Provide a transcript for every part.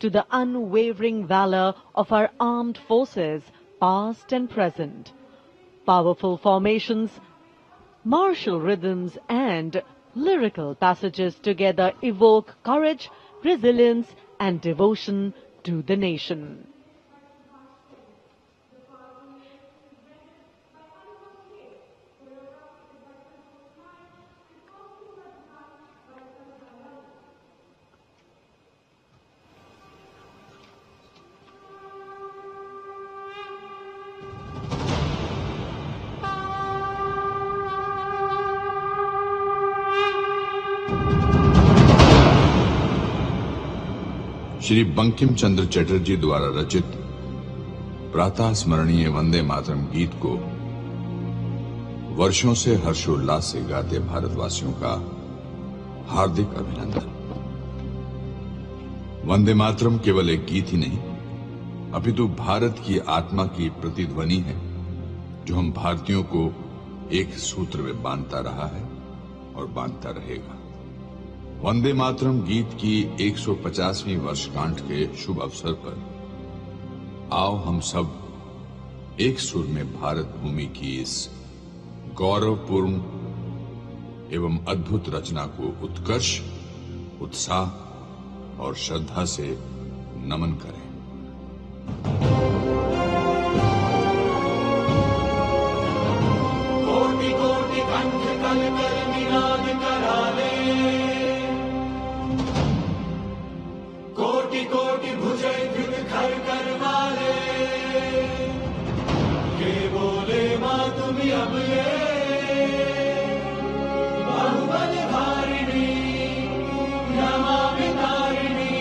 to the unwavering valor of our armed forces, past and present. Powerful formations, martial rhythms and lyrical passages together evoke courage, resilience and devotion to the nation. Shri Bankim Chandra Chatterjee द्वारा रचित प्रातः स्मरणीय वंदे मातरम गीत को वर्षों से हर्षोल्लास से गाते भारतवासियों का हार्दिक अभिनंदन। वंदे मातरम केवल एक गीत ही नहीं, अपितु भारत की आत्मा की प्रतिध्वनि है, जो हम भारतीयों को एक सूत्र में बांधता रहा है और बांधता रहेगा। वंदे मातरम गीत की 150वीं वर्षगांठ के शुभ अवसर पर आओ हम सब एक सुर में भारत भूमि की इस गौरवपूर्ण एवं अद्भुत रचना को उत्कर्ष, उत्साह और श्रद्धा से नमन करें। कोटि कोटि कंठ कल कर निनाद कराले, कोटि कोटि भुजय धृत खर कर वाले, ये बोले मां तुम अब ये बाहुबल धारिणी, नमामि तारिणी,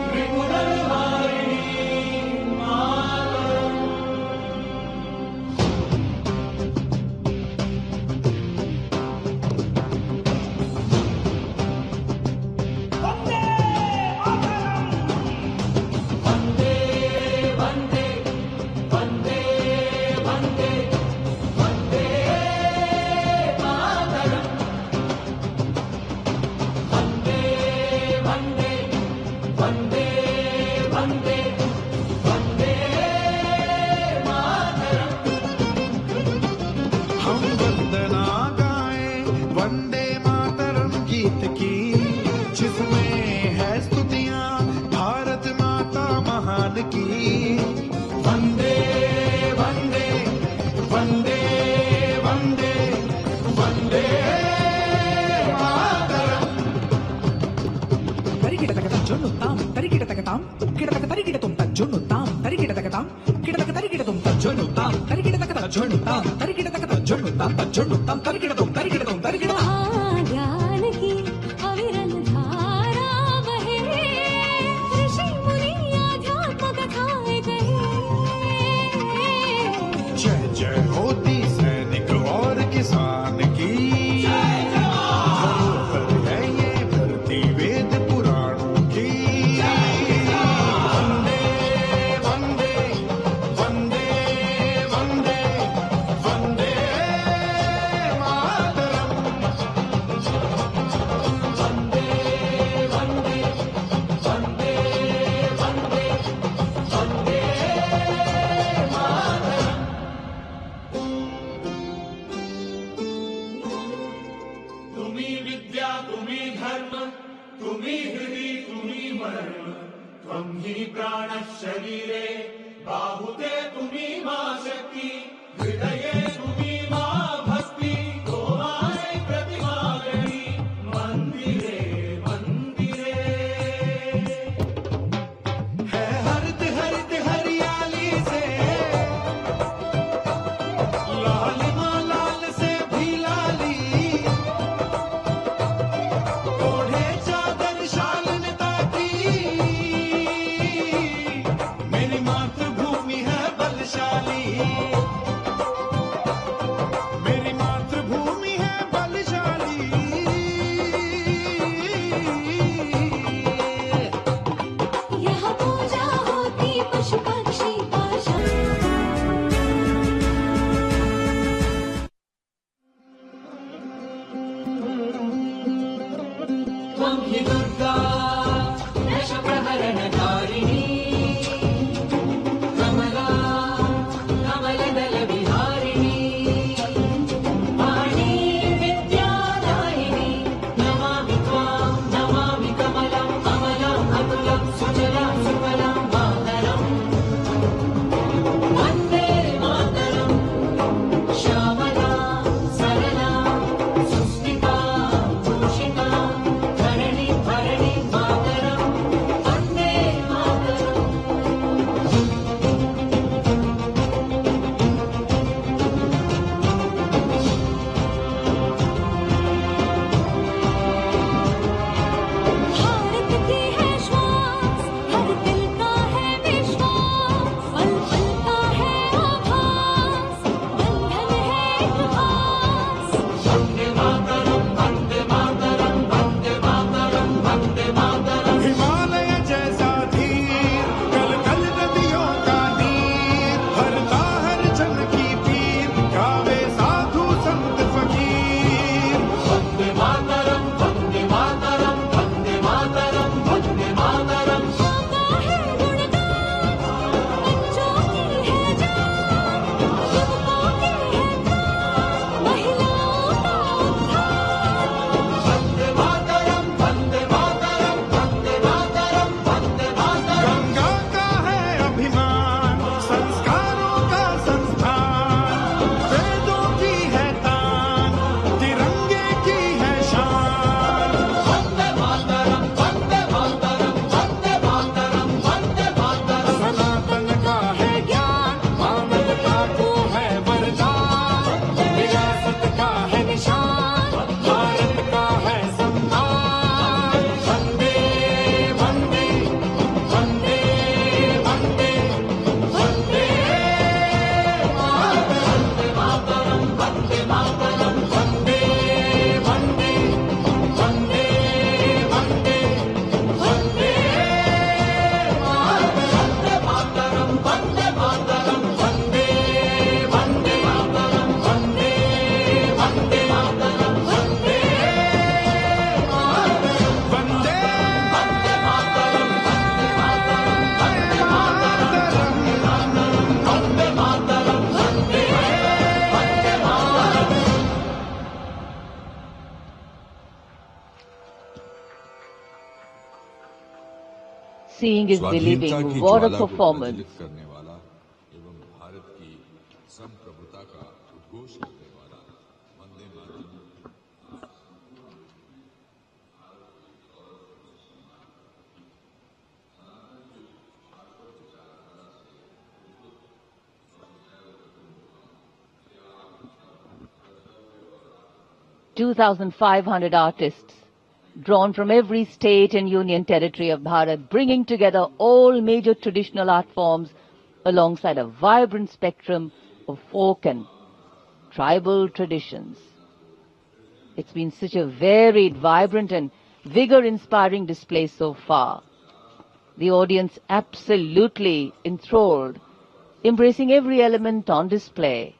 त्रिपुरल हारिणी मातरम। हम वंदना गाएं वंदे मातरम गीत की, जिसमें है स्तुतियां भारत माता महान की। वंदे वंदे वंदे वंदे वंदे मातरम। తరిగిడతగతం జొన్నుతాం తరిగిడతగతాం కిడతగతరిగిడతుం తజ్జొన్నుతాం తరిగిడతగతాం కిడతగతరిగిడతుం తజ్జొన్నుతాం తరిగిడతగత జొన్నుతాం తరిగిడతగత జొన్నుతాం తజ్జొన్నుతాం తరిగిడతుం తరిగిడతుం తరిగిడతాం। ज्ञान की अविरल धारा बहे, ऋषि मुनि आध्यात्म कथाएं कहे। जय जय होती सैनिक और किसान की, धरोहर है ये धरती वेद पुराणों की। वंदे वंदे वंदे वंदे वंदे मातरम। वंदे वंदे वंदे वंदे वंदे मातरम। तुम्ही विद्या तुम्ही धर्म, तुम्ही हृदि तुम्ही मर्म, त्वं हि प्राणः शरीरे बाहुते तुम्ही मा शक्ति, हृदये तुम्ही मा भक्ति, गोमाय प्रतिमागणी मंदिरे मंदिरे। है हरित हरित हरियाली से, लालिमा लाल से भी लाली, ओढ़े चादर शालीनता की। मेरी मातृभूमि है बलशाली। Seeing is स्वाधीनता believing. की What a ज्वाला को performance. प्रज्वलित करने वाला एवं भारत की संप्रभुता का उद्घोष करने वाला Vande Mataram. 2,500 artists drawn from every state and union territory of Bharat, bringing together all major traditional art forms alongside a vibrant spectrum of folk and tribal traditions. It's been such a varied, vibrant and vigor-inspiring display so far. The audience absolutely enthralled, embracing every element on display.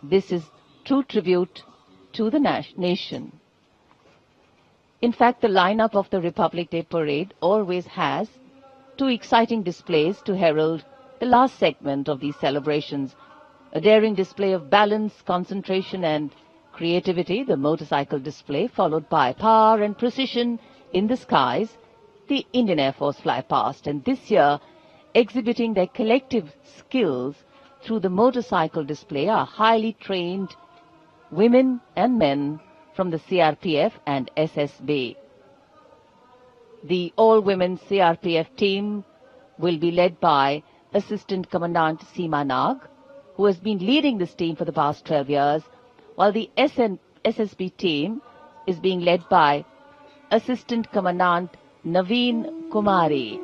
This is true tribute to the nation. In fact, the lineup of the Republic Day Parade always has two exciting displays to herald the last segment of these celebrations. A daring display of balance, concentration and creativity, the motorcycle display, followed by power and precision in the skies, the Indian Air Force fly past, and this year exhibiting their collective skills through the motorcycle display are highly trained women and men from the CRPF and SSB. The all-women CRPF team will be led by Assistant Commandant Seema Nag, who has been leading this team for the past 12 years, while the SSB team is being led by Assistant Commandant Naveen Kumari.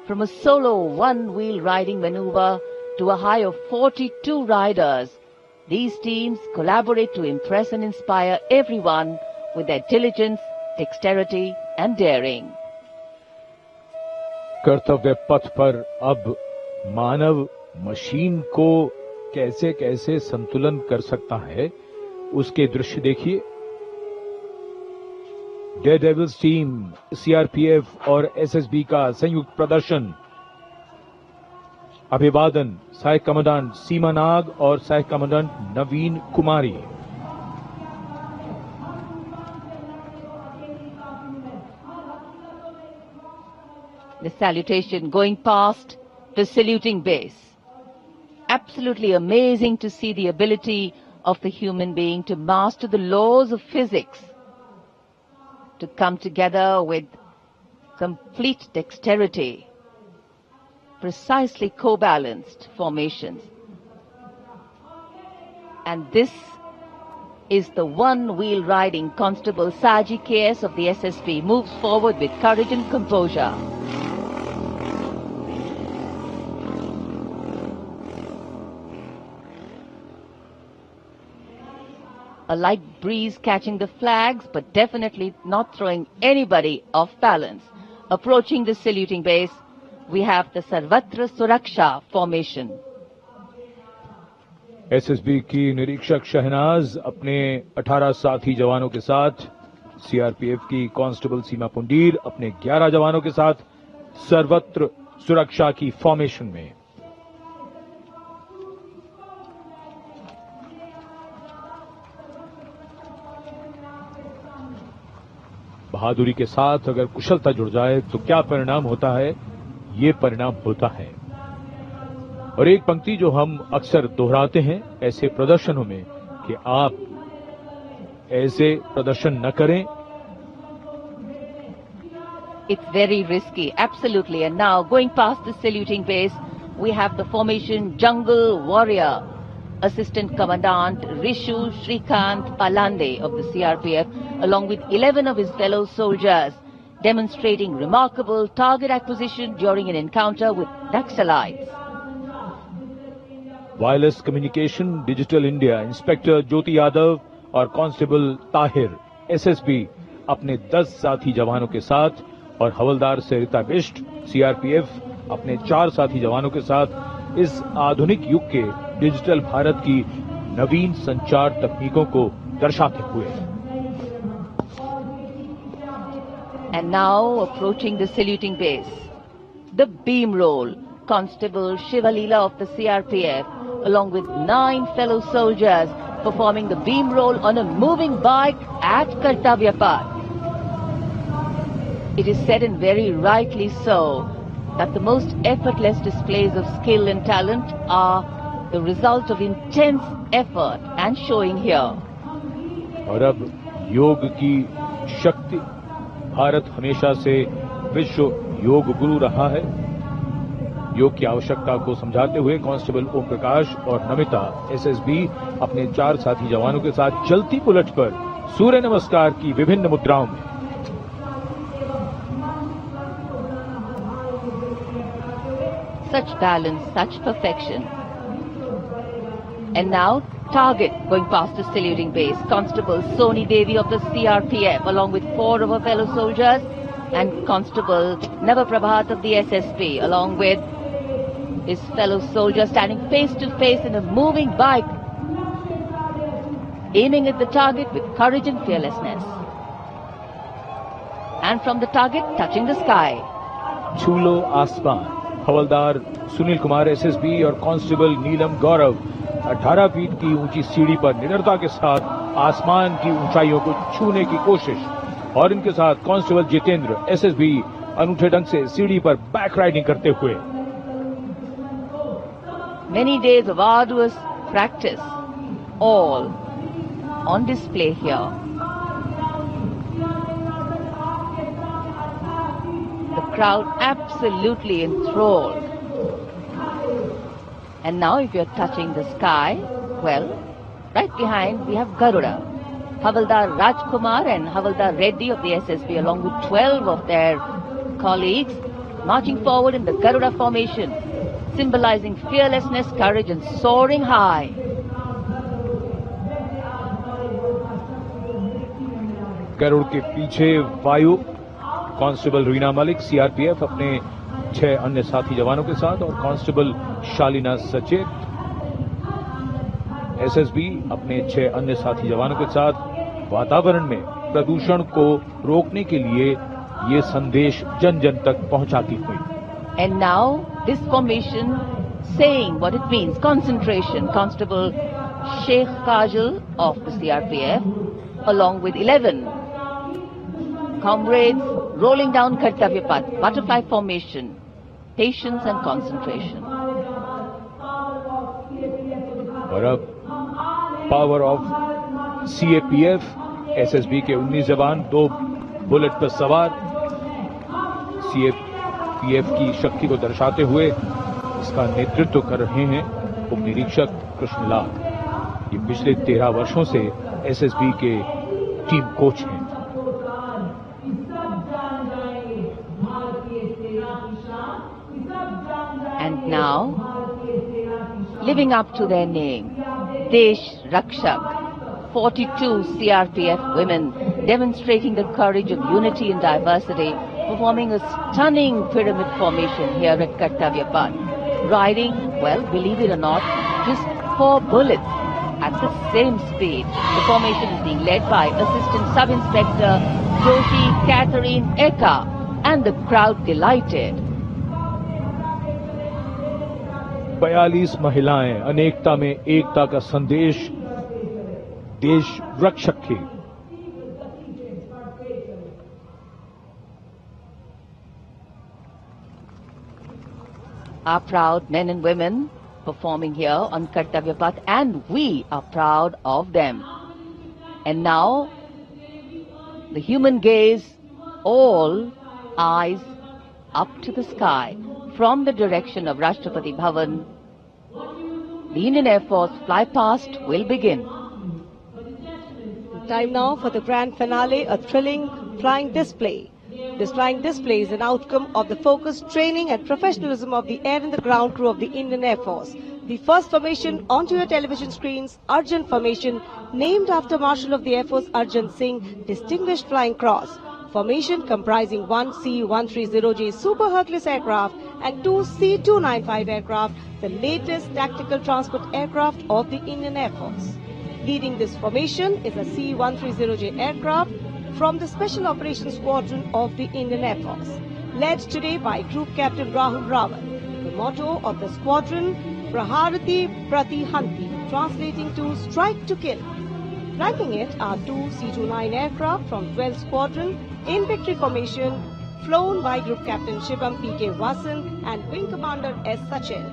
From a solo one-wheel riding maneuver to a high of 42 riders, these teams collaborate to impress and inspire everyone with their diligence, dexterity and daring. कर्तव्य पथ पर अब मानव machine को कैसे कैसे संतुलन कर सकता है, उसके दृश्य देखिए। डेयरडेविल्स टीम, सीआरपीएफ और एसएसबी का संयुक्त प्रदर्शन। अभिवादन सहायक कमांडेंट सीमा नाग और सहायक commandant Naveen Kumari. The salutation going past the saluting base. Absolutely amazing to see the ability of the human being to master the laws of physics, to come together with complete dexterity, precisely co-balanced formations. And this is the one-wheel riding Constable Saji KS of the SSB, moves forward with courage and composure. A light breeze catching the flags, but definitely not throwing anybody off balance. Approaching the saluting base, we have the Sarvatra Suraksha formation. SSB की निरीक्षक शहनाज अपने 18 साथी जवानों के साथ, CRPF की constable सीमा पुंडीर अपने 11 जवानों के साथ सर्वत्र सुरक्षा की फॉर्मेशन में। बहादुरी के साथ अगर कुशलता जुड़ जाए तो क्या परिणाम होता है, ये परिणाम होता है। और एक पंक्ति जो हम अक्सर दोहराते हैं ऐसे प्रदर्शनों में कि आप ऐसे प्रदर्शन न करें। It's very risky, absolutely. And now going past the saluting base, we have the formation Jungle Warrior. Assistant Commandant Rishu Shrikant Palande of the CRPF, along with 11 of his fellow soldiers, demonstrating remarkable target acquisition during an encounter with Naxalites. Wireless communication digital India inspector Jyoti Yadav और constable Tahir SSB अपने 10 साथी जवानों के साथ और हवलदार सरिता Bisht CRPF अपने 4 साथी जवानों के साथ इस आधुनिक युग के डिजिटल भारत की नवीन संचार तकनीकों को दर्शाते हुए। And now approaching the saluting base, the beam roll, Constable Shivalila of the CRPF, along with 9 fellow soldiers, performing the beam roll on a moving bike at Kartavya Path. it is said, and very rightly so, that the most effortless displays of skill and talent are the result of intense effort and showing here. और अब योग की शक्ति, भारत हमेशा से विश्व योग गुरु रहा है। योग की आवश्यकता को समझाते हुए कांस्टेबल ओम प्रकाश और नमिता एसएसबी अपने 4 साथी जवानों के साथ चलती पुलट पर सूर्य नमस्कार की विभिन्न मुद्राओं में। Such balance, such perfection. And now, target going past the saluting base. Constable Soni Devi of the CRPF, along with 4 of her fellow soldiers, and Constable Navaprabhat of the SSB, along with his fellow soldiers, standing face to face in a moving bike, aiming at the target with courage and fearlessness. And from the target, touching the sky. छूलो आसमान। हवलदार Sunil Kumar SSB और constable नीलम गौरव 18 feet की ऊंची सीढ़ी पर निडरता के साथ आसमान की ऊंचाइयों को छूने की कोशिश, और इनके साथ कांस्टेबल जितेंद्र एसएसबी अनूठे ढंग से सीढ़ी पर बैक राइडिंग करते हुए। Many days of arduous practice, all on display here. The crowd absolutely enthralled. And now if you're touching the sky, well, right behind we have Garuda. Havaldar Rajkumar and Havaldar Reddy of the SSB, along with 12 of their colleagues, marching forward in the Garuda formation, symbolizing fearlessness, courage and soaring high. Garuda के पीछे वायु constable Reena Malik CRPF अपने 6 अन्य साथी जवानों के साथ, और कांस्टेबल शालिना सचेत एसएसबी अपने 6 अन्य साथी जवानों के साथ वातावरण में प्रदूषण को रोकने के लिए ये संदेश जन जन तक पहुंचाती हुई। And now this formation saying what it means, concentration. Constable Sheikh Kajal of the CRPF, along with 11 comrades, rolling down Kartavya Path, butterfly formation, patience and concentration. और अब पावर ऑफ सीएपीएफ, एसएसबी के 19 जवान 2 bullet पर सवार, CAPF की शक्ति को दर्शाते हुए इसका नेतृत्व कर रहे हैं उप निरीक्षक कृष्णलाल। ये पिछले 13 वर्षों से एसएसबी के टीम कोच हैं। And now, living up to their name, Desh Rakshak, 42 CRPF women demonstrating the courage of unity and diversity, performing a stunning pyramid formation here at Kartavya Path. Riding, well, believe it or not, just 4 bullets at the same speed. The formation is being led by Assistant Sub-Inspector Joshi Catherine Eka, and the crowd delighted. 42 महिलाएं अनेकता में एकता का संदेश देश रक्षक थे। Our proud men and women performing here on Kartavya Path, and we are proud of them. And now, the human gaze, all eyes up to the sky. From the direction of Rashtrapati Bhavan, the Indian Air Force fly past will begin. Time now for the grand finale, a thrilling flying display. This flying display is an outcome of the focused training and professionalism of the air and the ground crew of the Indian Air Force. The first formation onto your television screens, Arjun Formation, named after Marshal of the Air Force Arjun Singh, Distinguished Flying Cross. Formation comprising 1 C-130J Super Hercules aircraft and 2 C-295 aircraft, the latest tactical transport aircraft of the Indian Air Force. Leading this formation is a C-130J aircraft from the Special Operations Squadron of the Indian Air Force, led today by Group Captain Rahul Rawat. The motto of the squadron, Praharati Pratihanti, translating to strike to kill. Flanking it are 2 C-29 aircraft from 12th Squadron in victory formation, flown by Group Captain Shivam P.K. Vasan and Wing Commander S. Sachin.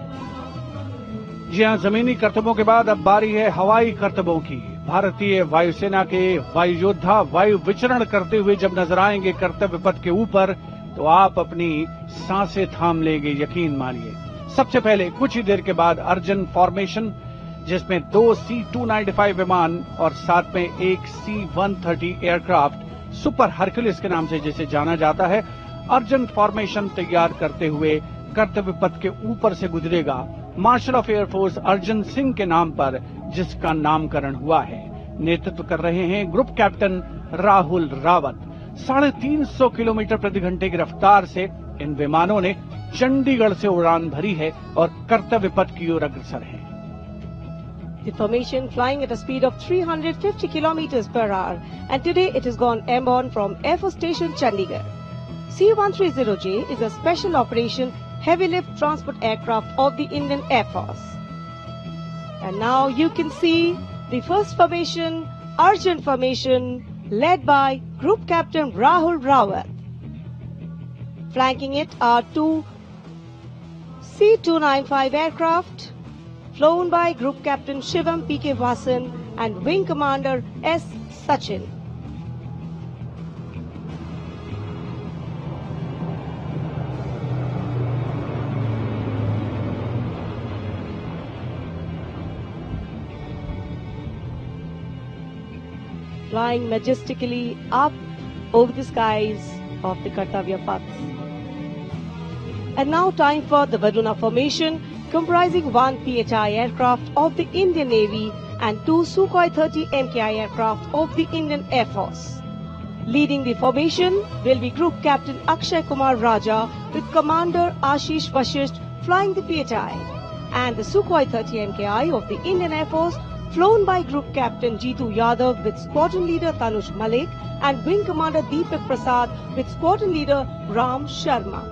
जी हाँ, जमीनी करतबों के बाद अब बारी है हवाई करतबों की। भारतीय वायुसेना के वायु योद्धा वायु विचरण करते हुए जब नजर आएंगे कर्तव्य पथ के ऊपर तो आप अपनी सांसें थाम लेंगे, यकीन मानिए। सबसे पहले कुछ ही देर के बाद अर्जन फॉर्मेशन, जिसमें 2 C-295 विमान और साथ में एक C-130 एयरक्राफ्ट सुपर हरक्यूलिस के नाम से जिसे जाना जाता है, अर्जन फॉर्मेशन तैयार करते हुए कर्तव्य पथ के ऊपर से गुजरेगा। Marshal of air force Arjan Singh के नाम पर जिसका नामकरण हुआ है। नेतृत्व कर रहे हैं group captain Rahul Rawat. 350 kilometre प्रति घंटे की रफ्तार से इन विमानों ने चंडीगढ़ से उड़ान भरी है और कर्तव्य पथ की ओर अग्रसर है। The formation flying at a speed of 350 kilometers per hour, and today it has gone airborne from Air Force Station Chandigarh. C-130J is a special operation heavy lift transport aircraft of the Indian Air Force. And now you can see the first formation, Arjun formation, led by Group Captain Rahul Rawat. Flanking it are 2 C-295 aircraft, flown by Group Captain Shivam P.K. Vasan and Wing Commander S. Sachin. Flying majestically up over the skies of the Kartavya Paths. And now time for the Varuna formation, comprising 1 PHI aircraft of the Indian Navy and 2 Sukhoi 30 MKI aircraft of the Indian Air Force. Leading the formation will be Group Captain Akshay Kumar Raja with Commander Ashish Vashisht flying the PHI, and the Sukhoi 30 MKI of the Indian Air Force flown by Group Captain Jeetu Yadav with Squadron Leader Tanush Malik and Wing Commander Deepak Prasad with Squadron Leader Ram Sharma.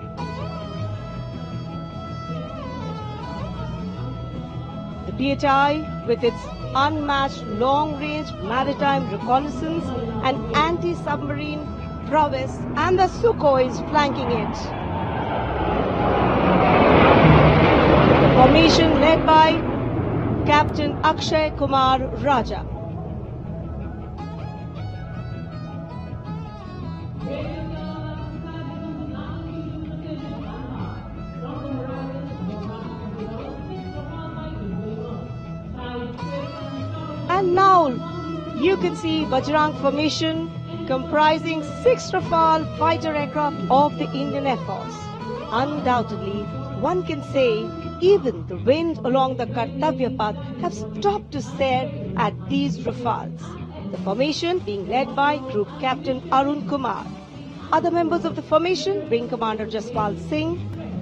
The PHI, with its unmatched long-range maritime reconnaissance and anti-submarine prowess, and the Sukhois flanking it. The formation led by Captain Akshay Kumar Raja. And now you can see Bajrang formation comprising 6 Rafale fighter aircraft of the Indian Air Force. Undoubtedly, one can say even the wind along the Kartavya Path have stopped to stare at these Rafales. The formation being led by Group Captain Arun Kumar. Other members of the formation, Wing Commander Jaspal Singh,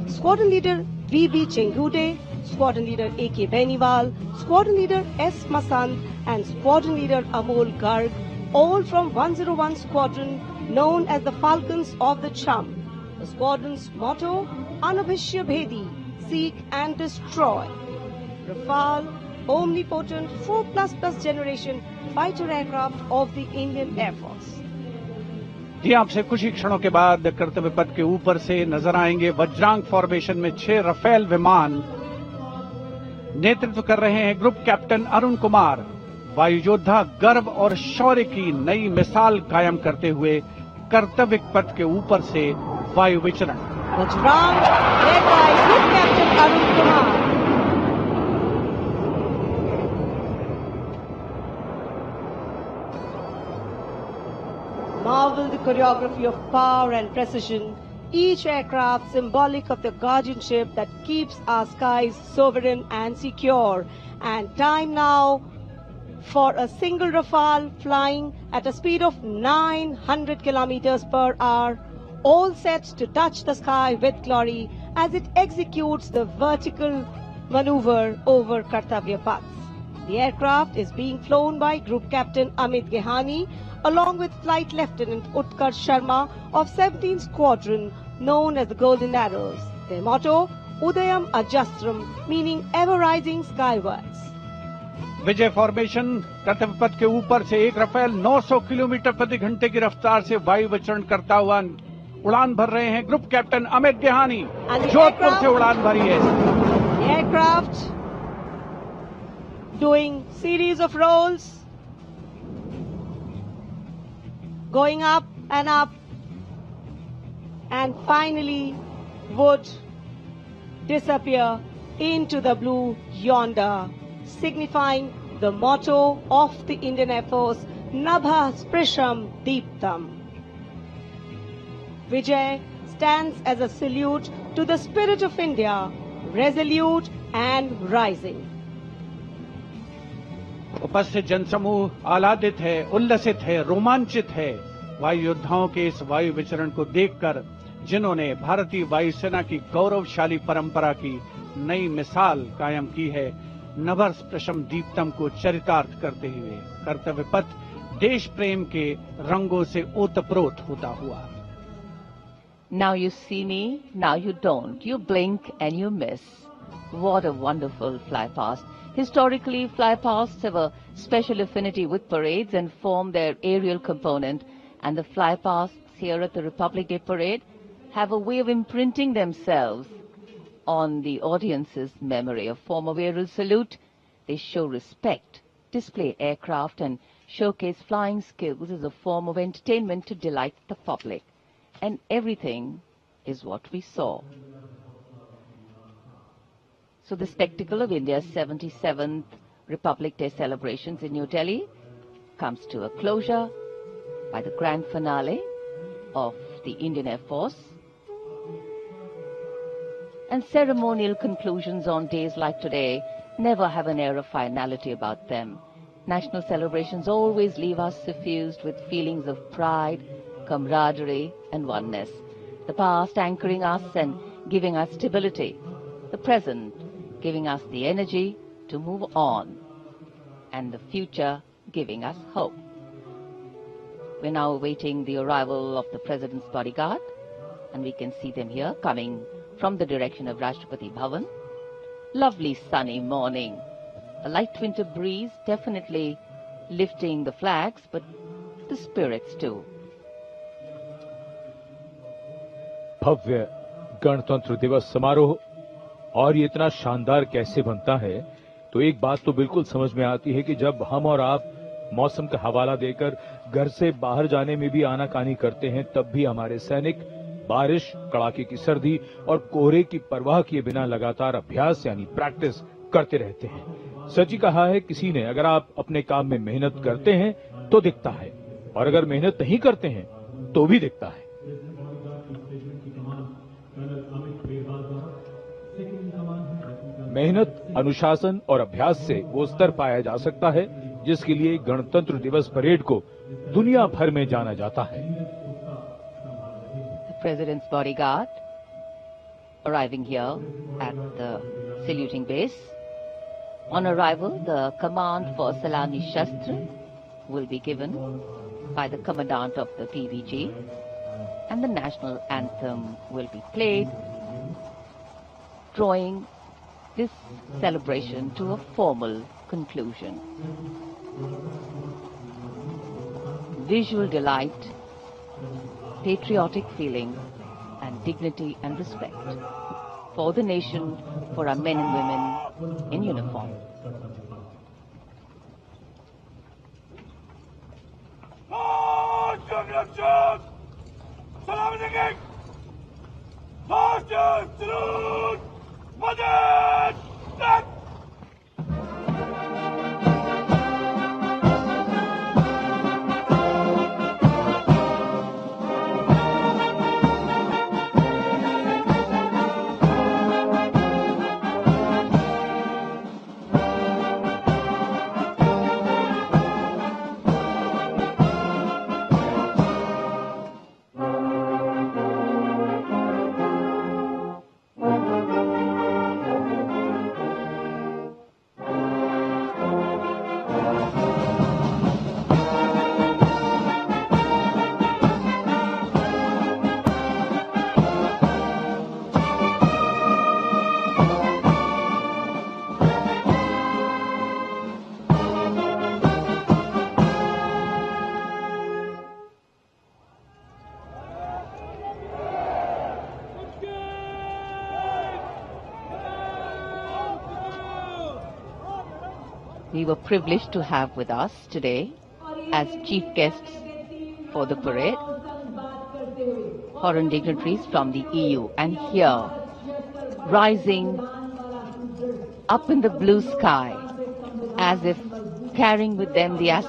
Squadron Leader V.B. Chengude, Squadron Leader A.K. Beniwal, Squadron Leader S. Masand and Squadron Leader Amol Garg, all from 101 Squadron known as the Falcons of the Chum. The squadron's motto, Anubhishya Bhedi, seek and destroy. Rafale, omnipotent 4++ generation fighter aircraft of the Indian Air Force. जी आपसे कुछ ही क्षणों के बाद कर्तव्य पथ के ऊपर से नजर आएंगे वज्रांग फॉर्मेशन में 6 रफेल विमान। नेतृत्व कर रहे हैं ग्रुप कैप्टन अरुण कुमार। वायु योद्धा गर्व और शौर्य की नई मिसाल कायम करते हुए कर्तव्य पथ के ऊपर से वायु विचरण। Vajrang, led by Group Captain Arun Kumar. Marvel the choreography of power and precision, each aircraft symbolic of the guardianship that keeps our skies sovereign and secure. And time now for a single Rafale flying at a speed of 900 kilometers per hour, all set to touch the sky with glory as it executes the vertical maneuver over Kartavya Paths. The aircraft is being flown by Group Captain Amit Gehani along with Flight Lieutenant Utkarsh Sharma of 17th Squadron known as the Golden Arrows. Their motto, Udayam Ajastram, meaning ever rising skywards. Vijay formation कर्तव्य पथ के ऊपर से एक Rafale 900 kilometre प्रति घंटे की रफ्तार से वायु विचरण करता हुआ उड़ान भर रहे हैं group captain Amit Gehani, And the Jodhpur से उड़ान भरी है। The aircraft doing series of rolls, going up and finally would disappear into the blue yonder, signifying the motto of the Indian Air Force, Nabha Sprisham Deeptam. Vijay stands as a salute to the spirit of India, resolute and rising. उपस्थित जनसमूह आह्लादित है, उल्लसित है, रोमांचित है वायु योद्धाओं के इस वायु विचरण को देखकर, जिन्होंने भारतीय वायुसेना की गौरवशाली परंपरा की नई मिसाल कायम की है। नभः स्पृशम दीप्तम को चरितार्थ करते हुए कर्तव्य पथ देश प्रेम के रंगों से ओतप्रोत होता हुआ। Now you see me, now you don't. You blink and you miss. What a wonderful flypast. Historically, flypasts have a special affinity with parades and form their aerial component, and the flypasts here at the Republic Day Parade have a way of imprinting themselves on the audience's memory. A form of aerial salute, they show respect, display aircraft, and showcase flying skills as a form of entertainment to delight the public. And everything is what we saw. So the spectacle of India's 77th Republic Day celebrations in New Delhi comes to a closure by the grand finale of the Indian Air Force. And ceremonial conclusions on days like today never have an air of finality about them. National celebrations always leave us suffused with feelings of pride, camaraderie and oneness. The past anchoring us and giving us stability. The present giving us the energy to move on. And the future giving us hope. We're now awaiting the arrival of the President's bodyguard, and we can see them here coming from the direction of Rashtrapati Bhavan. Lovely sunny morning. A light winter breeze definitely lifting the flags, but the spirits too. भव्य गणतंत्र दिवस समारोह, और ये इतना शानदार कैसे बनता है, तो एक बात तो बिल्कुल समझ में आती है कि जब हम और आप मौसम का हवाला देकर घर से बाहर जाने में भी आनाकानी करते हैं, तब भी हमारे सैनिक बारिश, कड़ाके की सर्दी और कोहरे की परवाह किए बिना लगातार अभ्यास यानी प्रैक्टिस करते रहते हैं। सच ही कहा है किसी ने, अगर आप अपने काम में मेहनत करते हैं तो दिखता है, और अगर मेहनत नहीं करते हैं तो भी दिखता है। मेहनत, अनुशासन और अभ्यास से वो स्तर पाया जा सकता है जिसके लिए गणतंत्र दिवस परेड को दुनिया भर में जाना जाता है। The President's bodyguard arriving here at the saluting base. On arrival, the command for Salami Shastra will be given by the commandant of the PVG, and the national anthem will be played, drawing this celebration to a formal conclusion. Visual delight, patriotic feeling, and dignity and respect for the nation, for our men and women in uniform. we were privileged to have with us today as chief guests for the parade, foreign dignitaries from the EU. And here, rising up in the blue sky, as if carrying with them the aspiration